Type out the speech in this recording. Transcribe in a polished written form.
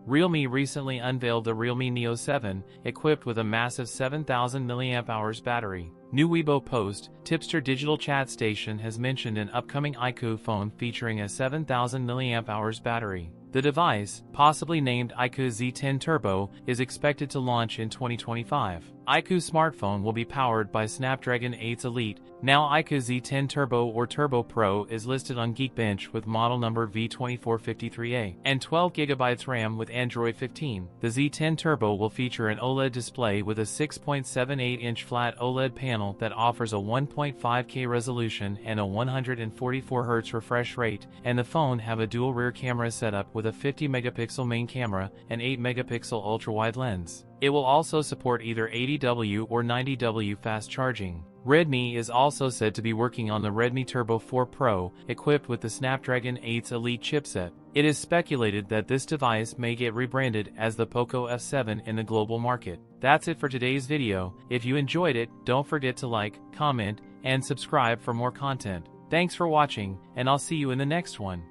Realme recently unveiled the Realme Neo 7, equipped with a massive 7,000 mAh battery. New Weibo post, Tipster Digital Chat Station has mentioned an upcoming iQOO phone featuring a 7,000 mAh battery. The device, possibly named iQOO Z10 Turbo, is expected to launch in 2025. iQOO smartphone will be powered by Snapdragon 8 Elite. Now iQOO Z10 Turbo or Turbo Pro is listed on Geekbench with model number V2453A and 12GB RAM with Android 15. The Z10 Turbo will feature an OLED display with a 6.78-inch flat OLED panel that offers a 1.5K resolution and a 144Hz refresh rate, and the phone have a dual rear camera setup with a 50-megapixel main camera and 8-megapixel ultra-wide lens. It will also support either 80W or 90W fast charging. Redmi is also said to be working on the Redmi Turbo 4 Pro, equipped with the Snapdragon 8 Elite chipset. It is speculated that this device may get rebranded as the Poco F7 in the global market. That's it for today's video. If you enjoyed it, don't forget to like, comment, and subscribe for more content. Thanks for watching, and I'll see you in the next one.